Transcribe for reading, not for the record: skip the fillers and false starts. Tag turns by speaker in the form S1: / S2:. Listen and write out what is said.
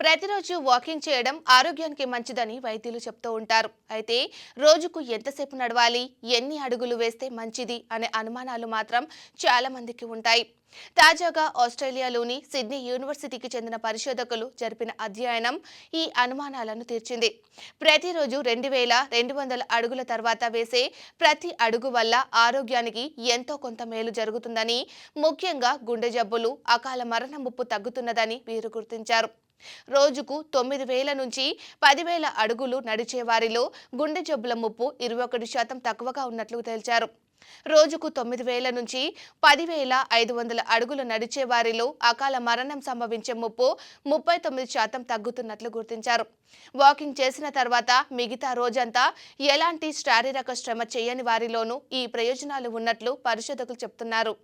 S1: ప్రతిరోజు వాకింగ్ చేయడం ఆరోగ్యానికి మంచిదని వైద్యులు చెప్తూ ఉంటారు. అయితే రోజుకు ఎంతసేపు నడవాలి, ఎన్ని అడుగులు వేస్తే మంచిది అనే అనుమానాలు మాత్రం చాలా మందికి ఉంటాయి. తాజాగా ఆస్ట్రేలియాలోని సిడ్నీ యూనివర్సిటీకి చెందిన పరిశోధకులు జరిపిన అధ్యయనం ఈ అనుమానాలను తీర్చింది. ప్రతిరోజు 2200 అడుగుల తర్వాత వేసే ప్రతి అడుగు వల్ల ఆరోగ్యానికి ఎంతో కొంత మేలు జరుగుతుందని, ముఖ్యంగా గుండె జబ్బులు, అకాల మరణ ముప్పు తగ్గుతున్నదని వీరు గుర్తించారు. రోజుకు 9,000 నుంచి 10,000 అడుగులు నడిచే వారిలో గుండె జబ్బుల ముప్పు 21% తక్కువగా ఉన్నట్లు తేల్చారు. రోజుకు 9,000 నుంచి 10,500 అడుగులు నడిచే వారిలో అకాల మరణం సంభవించే ముప్పు 39% తగ్గుతున్నట్లు గుర్తించారు. వాకింగ్ చేసిన తర్వాత మిగతా రోజంతా ఎలాంటి శారీరక శ్రమ చేయని వారిలోనూ ఈ ప్రయోజనాలు ఉన్నట్లు పరిశోధకులు చెబుతున్నారు.